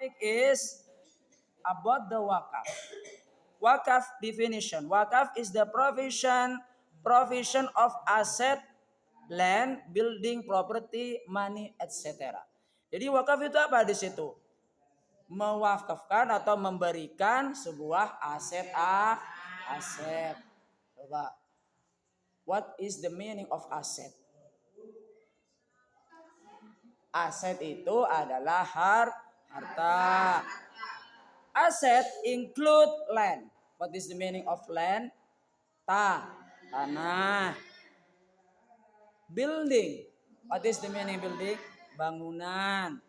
topic is about the wakaf. Wakaf definition. Wakaf is the provision of asset, land, building, property, money, etc. Jadi wakaf itu apa di situ? Mewakafkan atau memberikan sebuah aset. Coba. What is the meaning of asset? Aset itu adalah harta. Aset include land. What is the meaning of land? Tanah. Building. What is the meaning building? Bangunan.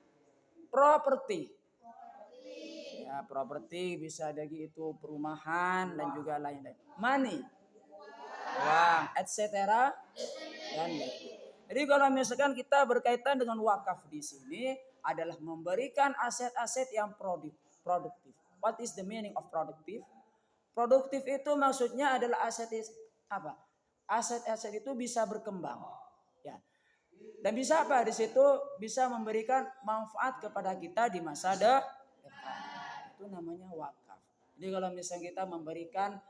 Property. Ya, property bisa jadi itu perumahan dan juga lain-lain. Money. Uang, etc. Dan lain. Jadi kalau misalkan kita berkaitan dengan wakaf di sini adalah memberikan aset-aset yang produktif. What is the meaning of produktif? Produktif itu maksudnya adalah aset apa? Aset-aset itu bisa berkembang, ya. Dan bisa apa di situ? Bisa memberikan manfaat kepada kita di masa depan. Itu namanya wakaf. Jadi kalau misalnya kita memberikan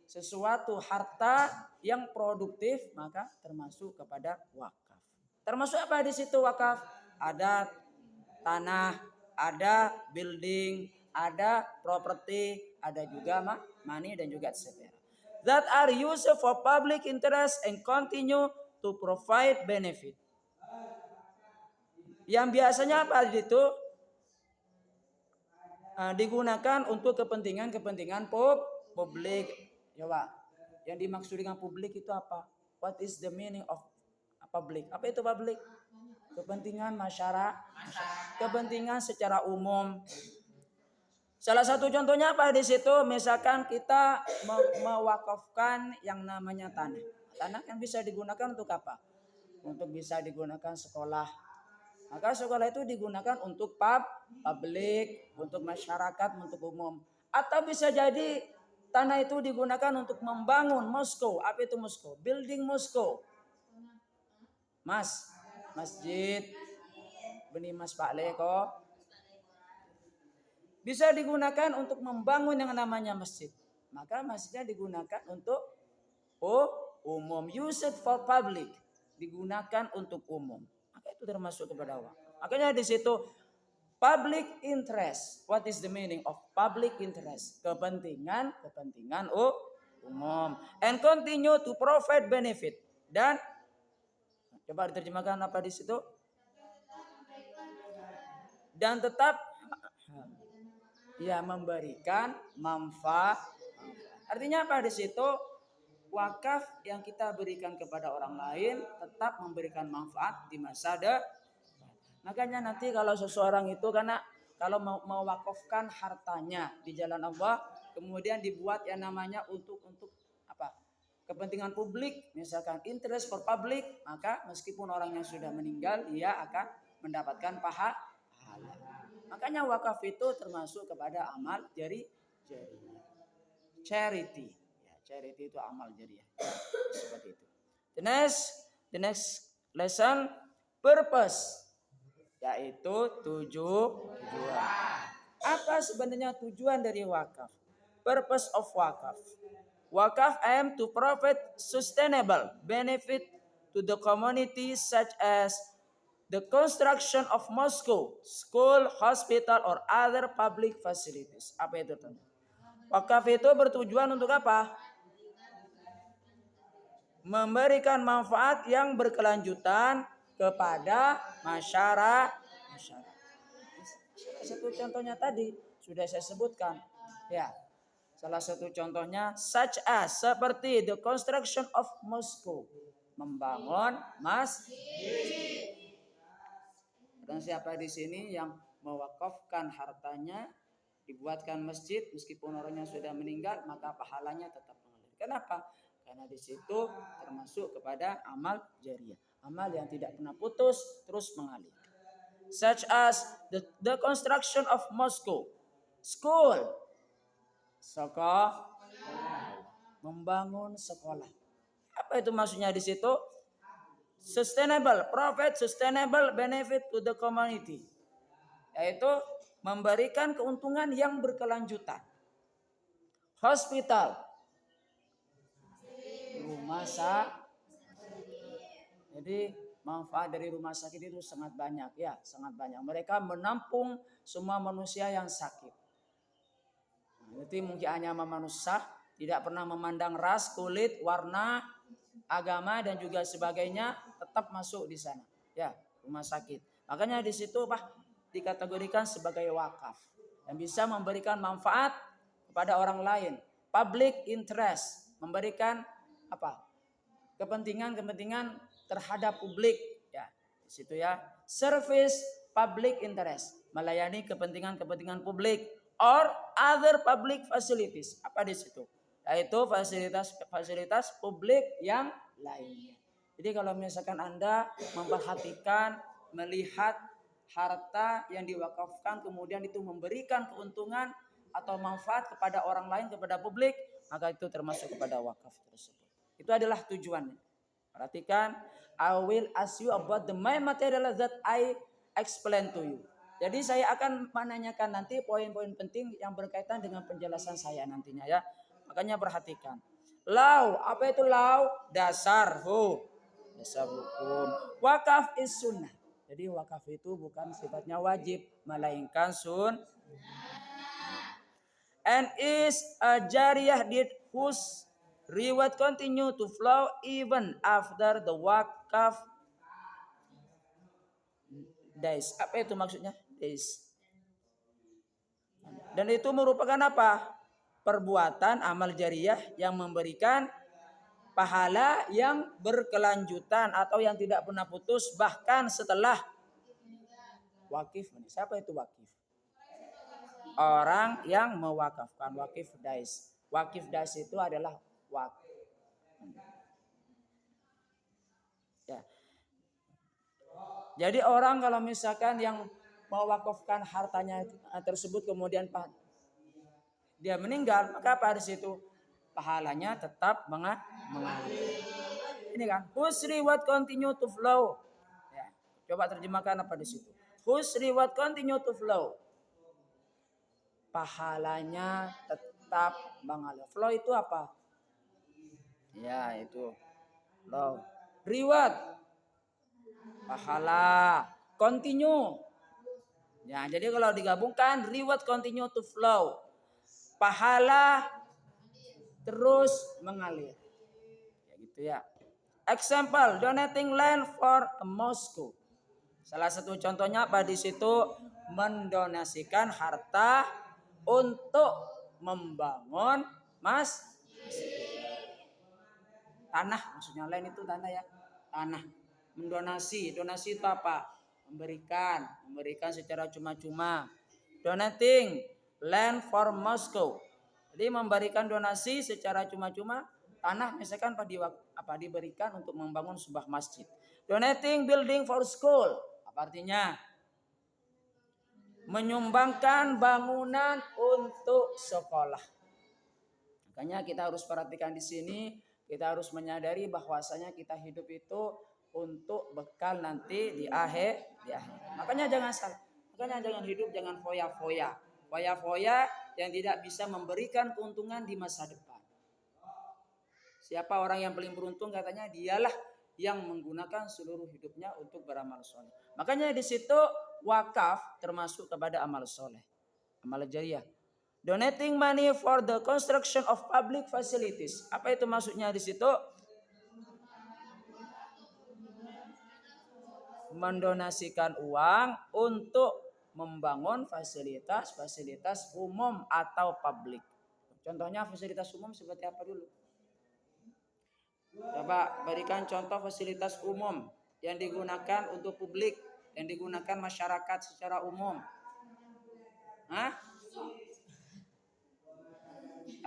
sesuatu harta yang produktif, maka termasuk kepada wakaf. Termasuk apa di situ wakaf? Ada tanah, ada building, ada property, ada juga money dan juga etc. That are used for public interest and continue to provide benefit. Yang biasanya apa di situ? Digunakan untuk kepentingan publik. Coba, yang dimaksud dengan publik itu apa? What is the meaning of public? Apa itu publik? Kepentingan masyarakat, kepentingan secara umum. Salah satu contohnya apa di situ? Misalkan kita mewakafkan yang namanya tanah. Tanah yang bisa digunakan untuk apa? Untuk bisa digunakan sekolah. Maka sekolah itu digunakan untuk publik, untuk masyarakat, untuk umum. Atau bisa jadi tanah itu digunakan untuk membangun moskow. Apa itu moskow? Building moskow. Masjid. Benih Mas Pak Leko. Bisa digunakan untuk membangun yang namanya masjid. Maka masjidnya digunakan untuk umum. Use it for public. Digunakan untuk umum. Maka itu termasuk kepada wakaf. Makanya di situ public interest. What is the meaning of public interest? Kepentingan umum. And continue to provide benefit. Dan coba diterjemahkan apa di situ? Dan tetap memberikan manfaat. Artinya apa di situ? Wakaf yang kita berikan kepada orang lain tetap memberikan manfaat di masa depan. Makanya nanti kalau seseorang itu karena kalau mau mewakafkan hartanya di jalan Allah, kemudian dibuat yang namanya untuk apa? Kepentingan publik, misalkan interest for public, maka meskipun orangnya sudah meninggal, dia akan mendapatkan pahala. Makanya wakaf itu termasuk kepada amal jariyah. Charity. Ya, charity itu amal jariyah. Seperti itu. The next lesson, purpose, yaitu tujuan. Apa sebenarnya tujuan dari wakaf? Purpose of wakaf. Wakaf aim to provide sustainable benefit to the community such as the construction of mosque, school, hospital, or other public facilities. Apa itu? Wakaf itu bertujuan untuk apa? Memberikan manfaat yang berkelanjutan kepada masyarakat. Satu contohnya tadi sudah saya sebutkan. Ya. Salah satu contohnya such as seperti the construction of mosque, membangun masjid. Dan siapa di sini yang mewakafkan hartanya dibuatkan masjid meskipun orangnya sudah meninggal, maka pahalanya tetap mengalir. Kenapa? Karena di situ termasuk kepada amal jariyah, amal yang tidak pernah putus, terus mengalir. Such as the construction of mosque, school, sekolah, membangun sekolah. Apa itu maksudnya di situ? Sustainable, provide sustainable benefit to the community. Yaitu memberikan keuntungan yang berkelanjutan. Hospital, rumah sakit. Jadi manfaat dari rumah sakit itu sangat banyak ya, sangat banyak. Mereka menampung semua manusia yang sakit. Jadi mungkin hanya manusia, tidak pernah memandang ras, kulit, warna, agama dan juga sebagainya, tetap masuk di sana. Ya, rumah sakit. Makanya di situ dikategorikan sebagai wakaf yang bisa memberikan manfaat kepada orang lain. Public interest, memberikan kepentingan terhadap publik ya. Di situ ya. Service public interest, melayani kepentingan publik or other public facilities. Apa di situ? Yaitu fasilitas publik yang lainnya. Jadi kalau misalkan Anda memperhatikan, melihat harta yang diwakafkan kemudian itu memberikan keuntungan atau manfaat kepada orang lain, kepada publik, maka itu termasuk kepada wakaf tersebut. Itu adalah tujuannya. Perhatikan, I will ask you about the main material that I explain to you. Jadi saya akan menanyakan nanti poin-poin penting yang berkaitan dengan penjelasan saya nantinya ya. Makanya perhatikan. Law, apa itu law? Dasar hukum. Wakaf is sunnah. Jadi wakaf itu bukan sifatnya wajib, melainkan and is a jariyah deed whose reward continue to flow even after the wakaf dies. Apa itu maksudnya? Dies. Dan itu merupakan apa? Perbuatan amal jariyah yang memberikan pahala yang berkelanjutan atau yang tidak pernah putus bahkan setelah wakif. Siapa itu wakif? Orang yang mewakafkan. Wakif dais. Wakif dais itu adalah wakif. Ya. Jadi orang kalau misalkan yang mewakafkan hartanya tersebut kemudian dia meninggal, maka pada situ pahalanya tetap mengalir. Ini kan, whose reward continue to flow. Ya, coba terjemahkan apa di situ. Whose reward continue to flow. Pahalanya tetap mengalir. Flow itu apa? Ya, itu flow. Reward, pahala. Continue. Ya, jadi kalau digabungkan reward continue to flow. Pahala terus mengalir. Ya gitu ya. Example, donating land for a mosque. Salah satu contohnya apa di situ? Mendonasikan harta untuk membangun tanah, maksudnya lain itu tanah ya. Tanah. Donasi itu apa? Memberikan secara cuma-cuma. Donating land for Moscow. Jadi memberikan donasi secara cuma-cuma tanah misalkan diberikan untuk membangun sebuah masjid. Donating building for school. Apa artinya? Menyumbangkan bangunan untuk sekolah. Makanya kita harus perhatikan di sini, kita harus menyadari bahwasanya kita hidup itu untuk bekal nanti di akhir. Makanya jangan hidup jangan foya-foya. Foya-foya yang tidak bisa memberikan keuntungan di masa depan. Siapa orang yang paling beruntung katanya dialah yang menggunakan seluruh hidupnya untuk beramal soleh. Makanya di situ wakaf termasuk kepada amal soleh, amal jariyah. Donating money for the construction of public facilities. Apa itu maksudnya di situ? Mendonasikan uang untuk membangun fasilitas umum atau publik. Contohnya fasilitas umum seperti apa dulu? Coba berikan contoh fasilitas umum yang digunakan untuk publik, yang digunakan masyarakat secara umum. Hah?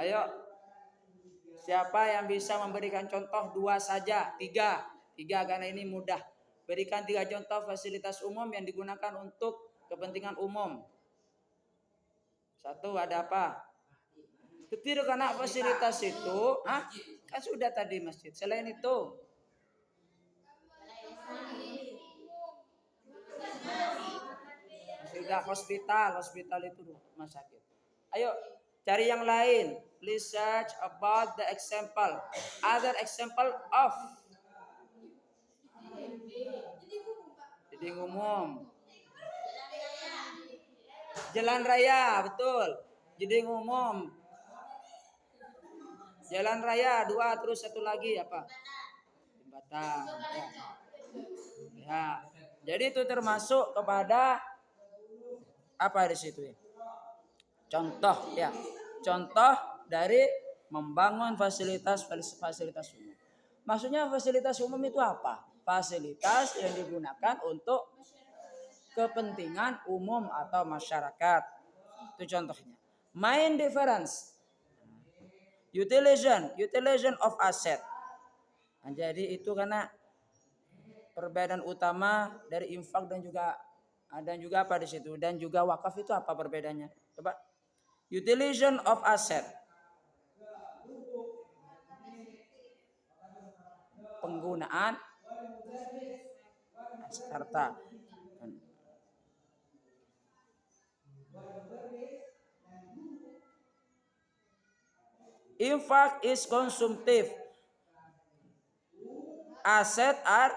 Ayo, siapa yang bisa memberikan contoh 2 saja? 3 karena ini mudah. Berikan 3 contoh fasilitas umum yang digunakan untuk kepentingan umum. 1 ada apa? Ketir karena fasilitas itu, kan sudah tadi masjid. Selain itu, masih Sudah hospital itu rumah sakit. Ayo cari yang lain. Please search about the example. Other example of jeding umum. Jalan raya, betul. Jeding umum. Jalan raya 2, terus satu lagi apa? Jembatan. Ya. Jadi itu termasuk kepada apa di situ ya? Contoh ya. Contoh dari membangun fasilitas umum. Maksudnya fasilitas umum itu apa? Fasilitas yang digunakan untuk kepentingan umum atau masyarakat. Itu contohnya. Main difference. Utilization of asset. Nah, jadi itu karena perbedaan utama dari infak dan juga apa di situ, dan juga wakaf itu apa perbedaannya? Coba. Utilization of asset. Penggunaan harta. Infak is consumptive. Asset are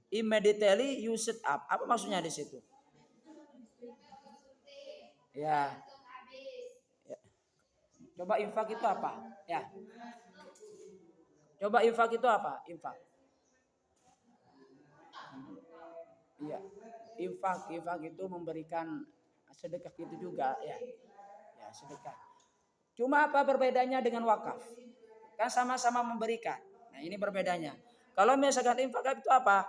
immediately used up. Apa maksudnya di situ? Ya. Coba infak itu apa? Ya. Coba infak itu apa? Infak. Iya. Infak itu memberikan sedekah itu juga ya. Ya, sedekah. Cuma apa perbedaannya dengan wakaf? Kan sama-sama memberikan. Nah, ini perbedaannya. Kalau misalkan infak itu apa?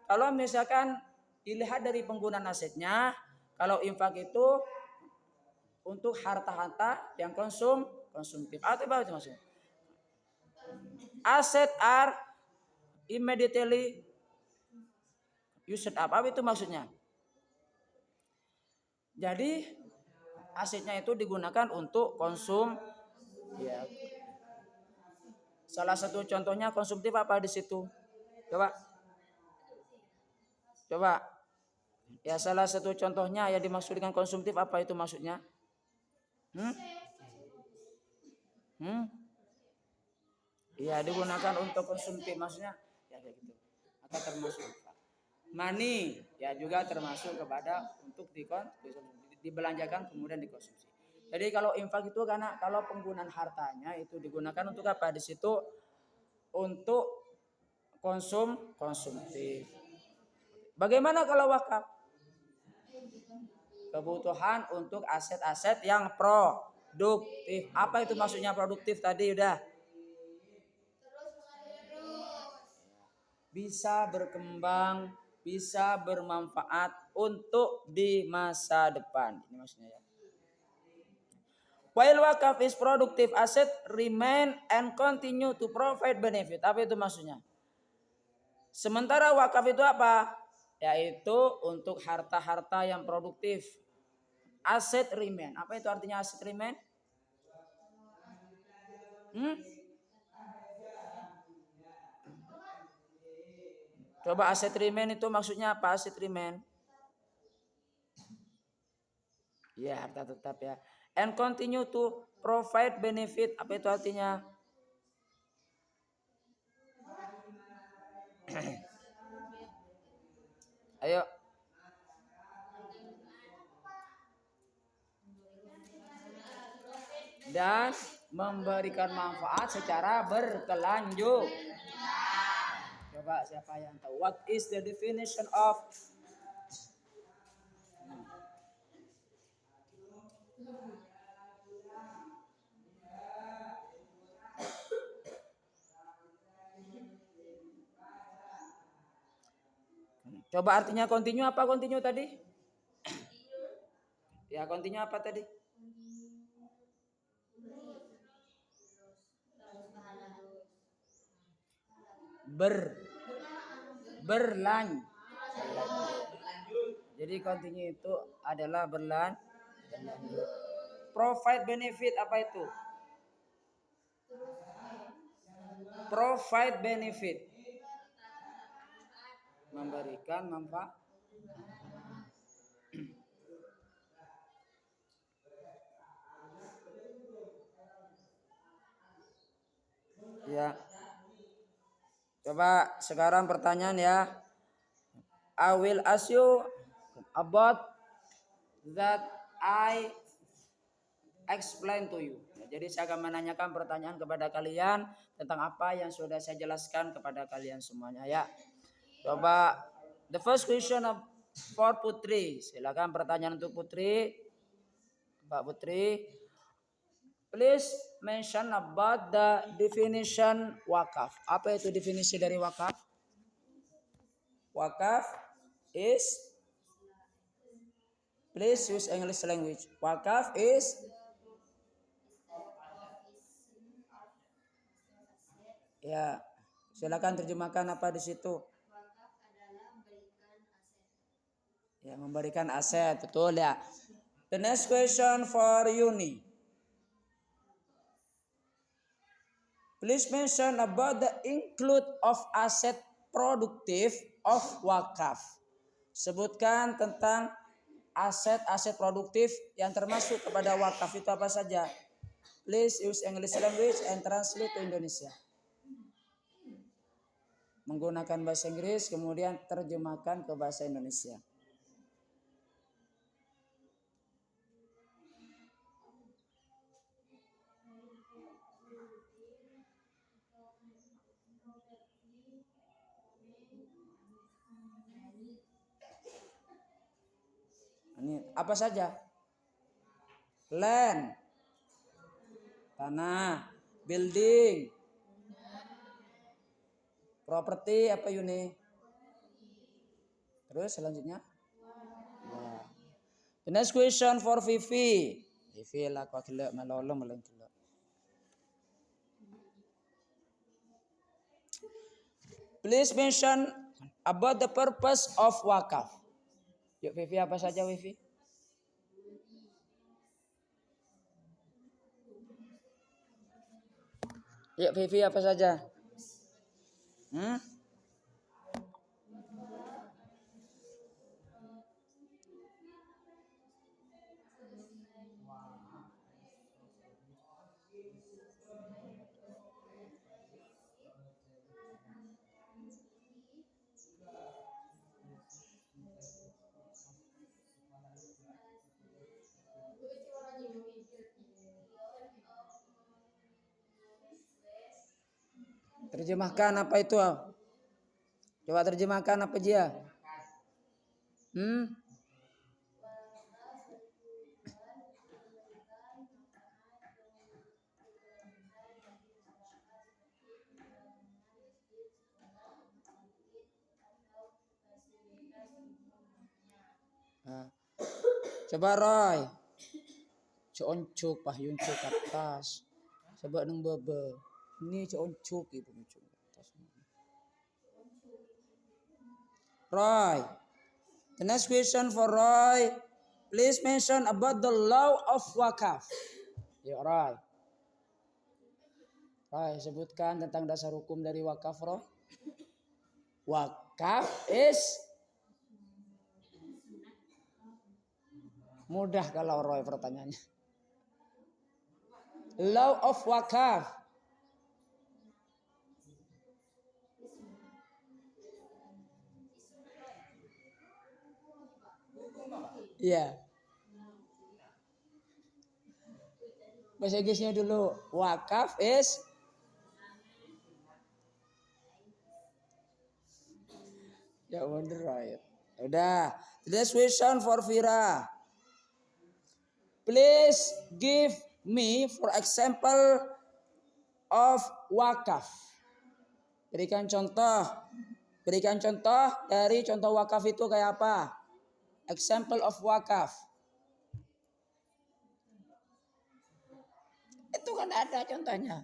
Kalau misalkan dilihat dari penggunaan asetnya, kalau infak itu untuk harta-harta yang konsumtif. Atau apa itu maksudnya? Asset are immediately used up. Apa itu maksudnya? Jadi asetnya itu digunakan untuk konsum. Ya. Salah satu contohnya konsumtif apa di situ? Coba. Ya, salah satu contohnya yang dimaksud dengan konsumtif apa itu maksudnya? Iya, digunakan untuk konsumtif maksudnya ya kayak gitu. Atau termasuk money ya juga termasuk kepada untuk dibelanjakan kemudian dikonsumsi. Jadi kalau infak itu karena kalau penggunaan hartanya itu digunakan untuk apa? Di situ untuk konsumtif. Bagaimana kalau wakaf? Kebutuhan untuk aset-aset yang produktif. Apa itu maksudnya produktif tadi udah? Bisa berkembang, bisa bermanfaat untuk di masa depan. Ini maksudnya ya. While wakaf is productive asset remain and continue to provide benefit. Apa itu maksudnya? Sementara wakaf itu apa? Yaitu untuk harta-harta yang produktif. Aset remain. Apa itu artinya aset remain? Coba aset remain itu maksudnya apa? Aset remain. Ya, harta tetap ya. And continue to provide benefit. Apa itu artinya? Ayo. Dan memberikan manfaat secara berkelanjutan. Coba siapa yang tahu? What is the definition of Coba artinya continue apa continue tadi? Ya, continue apa tadi? Berlanjut. Jadi continue itu adalah berlanjut. Provide benefit apa itu? Provide benefit. Memberikan manfaat. Ya. Coba sekarang pertanyaan ya. I will ask you about that I explain to you. Jadi saya akan menanyakan pertanyaan kepada kalian tentang apa yang sudah saya jelaskan kepada kalian semuanya ya. Coba the first question for Putri. Silakan pertanyaan untuk Putri. Mbak Putri. Please mention about the definition wakaf. Apa itu definisi dari wakaf? Wakaf is, please use English language. Wakaf is ya. Silakan terjemahkan apa di situ. Ya, memberikan aset, betul ya. The next question for Yuni. Please mention about the include of asset produktif of wakaf. Sebutkan tentang aset-aset produktif yang termasuk kepada wakaf itu apa saja. Please use English language and translate to Indonesia. Menggunakan bahasa Inggris kemudian terjemahkan ke bahasa Indonesia. Ini apa saja? Land, tanah, building, properti apa Yuni? Terus selanjutnya? Wow. The next question for Vivi. Vivi lah kau kelak malolong malang kelak. Please mention about the purpose of wakaf. Yuk Vivi, apa saja Vivi? Yuk Vivi, apa saja? Terjemahkan apa itu? Coba terjemahkan apa dia? Nah. Coba Roy. Concuk pahyun cuk atas. Coba neng bebe. Ini concuk itu muncul atas. Roy. The next question for Roy. Please mention about the law of wakaf. Ya Roy. Roy, sebutkan tentang dasar hukum dari wakaf Roy. Wakaf is mudah kalau Roy pertanyaannya. Law of wakaf. Iya. Bahasa Inggrisnya dulu. Wakaf is ya wonder right. Udah. The next question for Vira. Please give me for example of wakaf. Berikan contoh. Berikan contoh dari contoh wakaf itu kayak apa? Example of wakaf. Itu kan ada contohnya.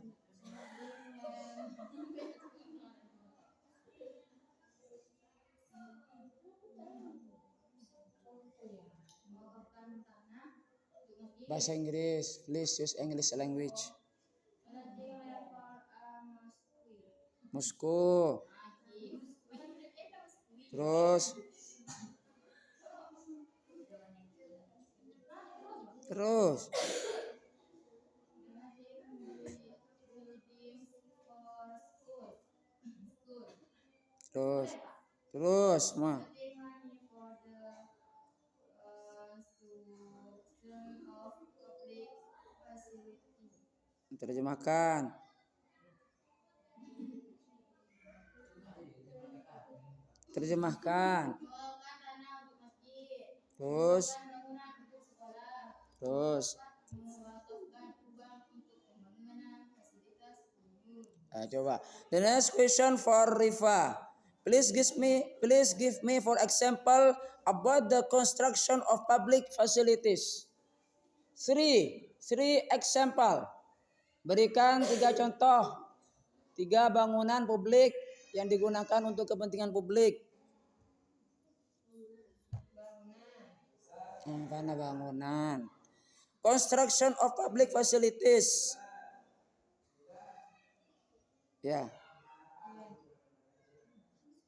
Bahasa Inggris, please use English language. Moskow. Terus Terus, ma. Terjemahkan. Terjemahkan. Terus. Terus. Coba. The next question for Rifa. Please give me for example about the construction of public facilities. Three example. Berikan 3 contoh, 3 bangunan publik yang digunakan untuk kepentingan publik. Karena bangunan. Construction of public facilities. Ya.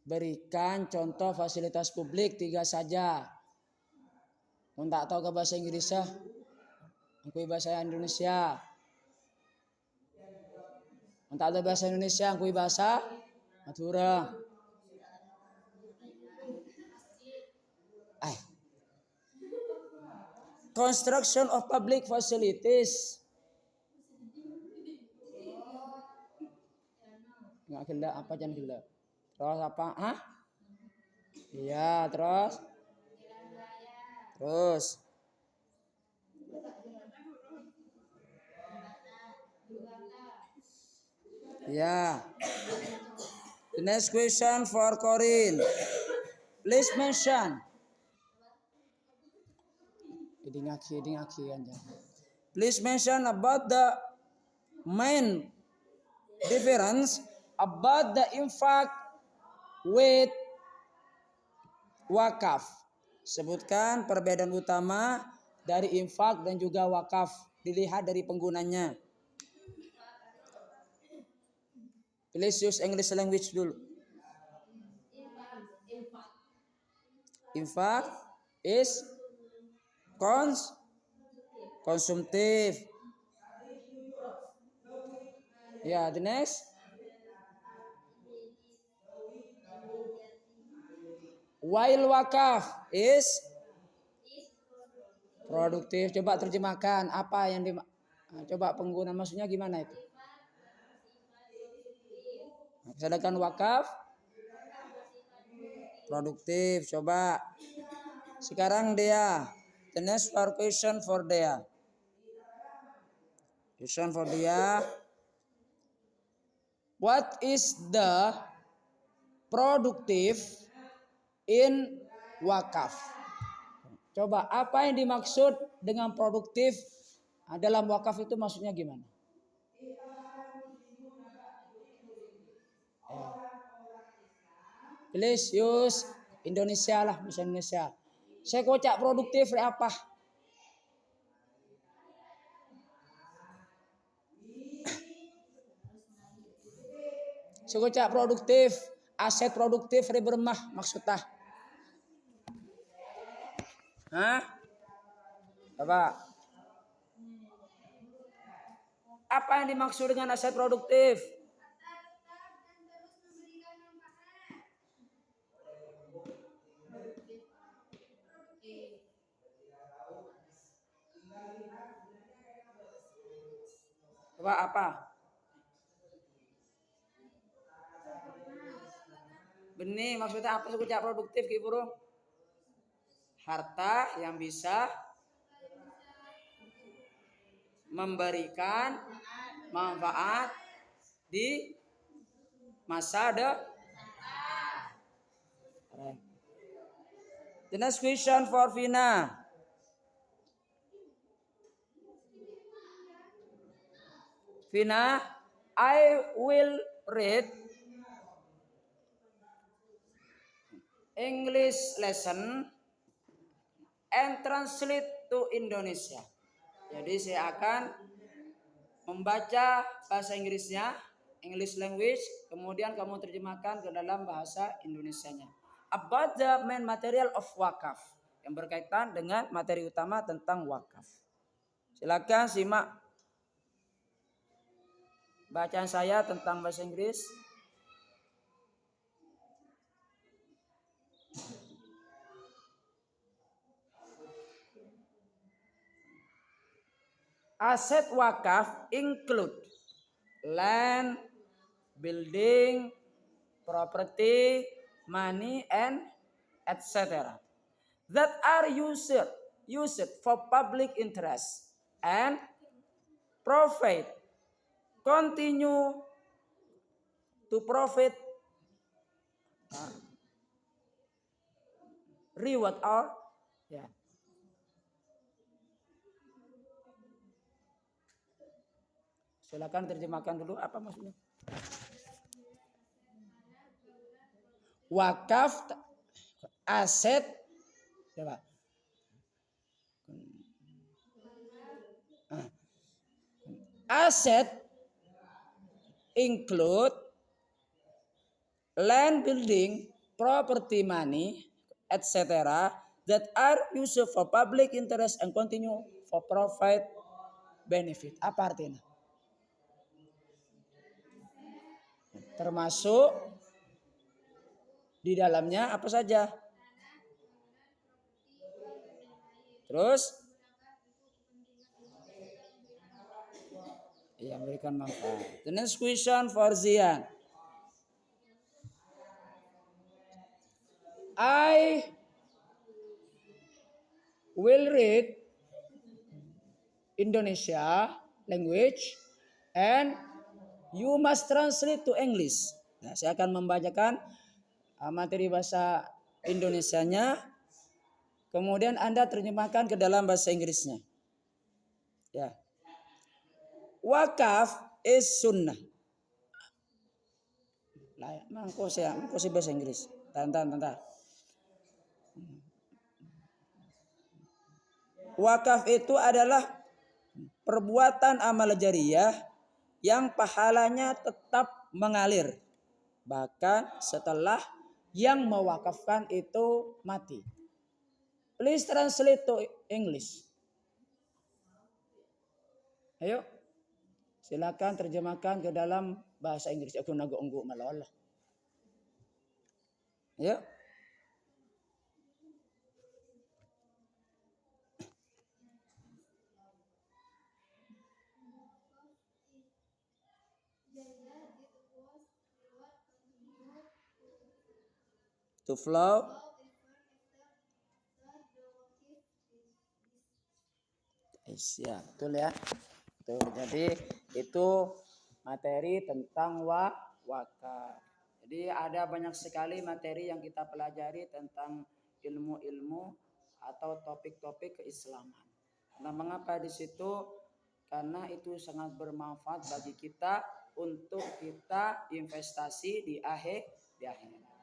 Berikan contoh fasilitas publik 3 saja. Tidak tahu ke bahasa Inggrisnya, aku bahasa Indonesia. Tidak tahu bahasa Indonesia, aku bahasa Madura. Construction of public facilities. Nggak gila, apa jangan gila. Terus apa? Hah? Iya, terus. Ya. The next question for Corin. Please mention. Please mention about the main difference about the infak with wakaf. Sebutkan perbedaan utama dari infak dan juga wakaf. Dilihat dari penggunanya. Please use English language dulu. Infak is konsumtif. Ya, the next. While wakaf is produktif. Coba terjemahkan apa yang coba pengguna maksudnya gimana itu? Sedangkan wakaf produktif. Coba. Sekarang dia. The next question for dia. Question for dia. What is the productive in wakaf? Coba apa yang dimaksud dengan produktif dalam wakaf itu maksudnya gimana? Please use Indonesia lah, bahasa Indonesia. Saya kocak produktif apa? Saya kocak produktif, aset produktif bermah maksudnya. Hah? Coba. Apa yang dimaksud dengan aset produktif? Coba apa? Benih maksudnya apa sih kocak produktif Ki Burung? Harta yang bisa memberikan manfaat di masa depan. The next question for Vina. Vina, I will read English lesson and translate to Indonesia. Jadi saya akan membaca bahasa Inggrisnya, English language, kemudian kamu terjemahkan ke dalam bahasa Indonesianya. About the main material of wakaf, yang berkaitan dengan materi utama tentang wakaf. Silakan simak bacaan saya tentang bahasa Inggris. Aset wakaf include land, building, property, money, and etc. that are used for public interest and profit continue to profit reward or ya. Silakan terjemahkan dulu apa maksudnya. Wakaf aset coba. Aset include land, building, property, money, etc. that are used for public interest and continue for profit benefit. Apa artinya? Termasuk di dalamnya apa saja? Terus ya, memberikan manfaat. The next question for Zian. I will read Indonesia language and you must translate to English. Nah, saya akan membacakan materi bahasa Indonesianya, kemudian Anda terjemahkan ke dalam bahasa Inggrisnya. Ya. Wakaf is sunnah. Lah, mangko saya bahasa Inggris. Tantan. Wakaf itu adalah perbuatan amal jariyah yang pahalanya tetap mengalir bahkan setelah yang mewakafkan itu mati. Please translate to English. Ayo, silakan terjemahkan ke dalam bahasa Inggris. Aku nago-onggo malah. Ayo. To flow. Ya, betul ya. Tuh, jadi itu materi tentang wakaf. Jadi ada banyak sekali materi yang kita pelajari tentang ilmu-ilmu atau topik-topik keislaman. Nah, mengapa di situ? Karena itu sangat bermanfaat bagi kita untuk kita investasi di akhirat.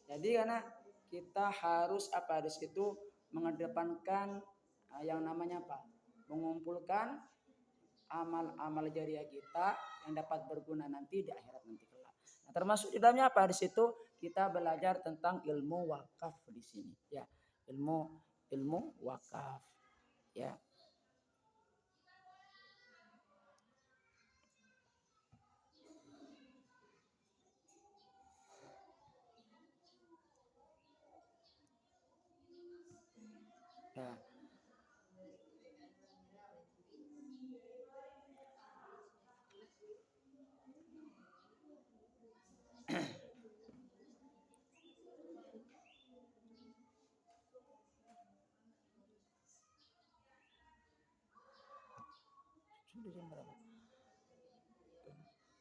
Jadi karena kita harus apa di situ mengedepankan yang namanya apa? Mengumpulkan amal-amal jariah kita yang dapat berguna nanti di akhirat nanti kelak. Nah, termasuk di dalamnya apa di situ kita belajar tentang ilmu wakaf di sini ya. Ilmu wakaf ya. Ya.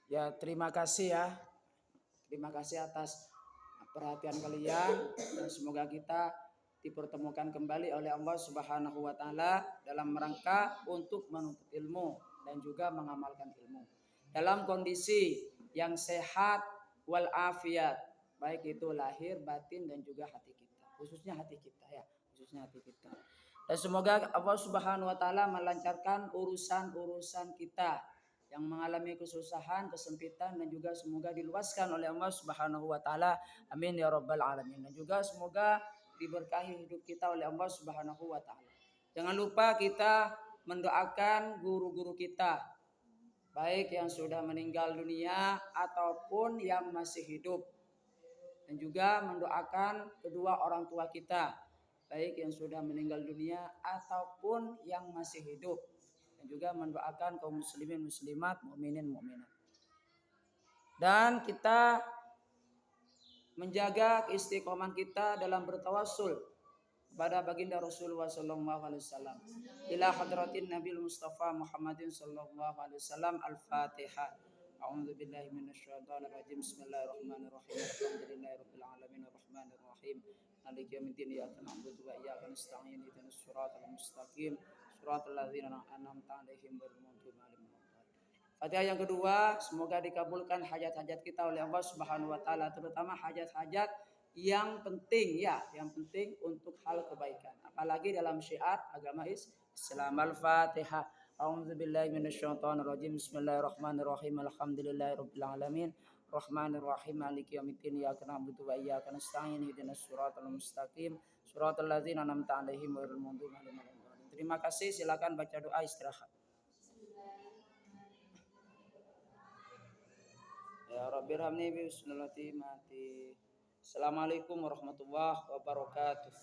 Ya, terima kasih ya. Terima kasih atas perhatian kalian dan semoga kita dipertemukan kembali oleh Allah Subhanahu wa taala dalam rangka untuk menuntut ilmu dan juga mengamalkan ilmu dalam kondisi yang sehat wal afiat, baik itu lahir, batin dan juga hati kita. Khususnya hati kita ya, khususnya hati kita. Dan semoga Allah Subhanahu wa taala melancarkan urusan-urusan kita yang mengalami kesusahan, kesempitan dan juga semoga diluaskan oleh Allah Subhanahu wa taala. Amin ya rabbal alamin. Dan juga semoga diberkahi hidup kita oleh Allah Subhanahu wa taala. Jangan lupa kita mendoakan guru-guru kita, baik yang sudah meninggal dunia ataupun yang masih hidup. Dan juga mendoakan kedua orang tua kita, baik yang sudah meninggal dunia ataupun yang masih hidup. Dan juga mendoakan kaum muslimin muslimat, mukminin mukminat. Dan kita menjaga keistiqomahan kita dalam bertawassul kepada baginda Rasulullah sallallahu alaihi wasallam. Ila hadratin Nabil Mustafa Muhammadin sallallahu alaihi wasallam. Al-Fatihah. A'udzu billahi minasyaitonir rajim. Bismillahirrahmanirrahim. Alhamdulillahirabbil alamin arrahmanir rahim. Maliki yaumiddin. Iyyaka na'budu wa iyyaka nasta'in. Ihdinas siratal mustaqim. Siratal ladzina an'amta 'alaihim ghairil maghdubi 'alaihim waladdallin. Fatihah yang kedua, semoga dikabulkan hajat-hajat kita oleh Allah Subhanahu wa taala, terutama hajat-hajat yang penting ya, yang penting untuk hal kebaikan. Apalagi dalam syiar agama Islam. Al-Fatihah. A'udzubillahi minasyaitonirrajim. Bismillahirrahmanirrahim. Alhamdulillahirabbil alamin. Rahmanirrahim. Maliki yaumiddin. Iyyaka na'budu wa iyyaka nasta'in. Ihdinas siratal mustaqim. Siratal ladzina an'amta 'alaihim ghairil maghdubi 'alaihim waladdallin. Terima kasih, silakan baca doa istirahat. Ya Rabbi hamni bi husnul mati. Assalamualaikum warahmatullahi wabarakatuh.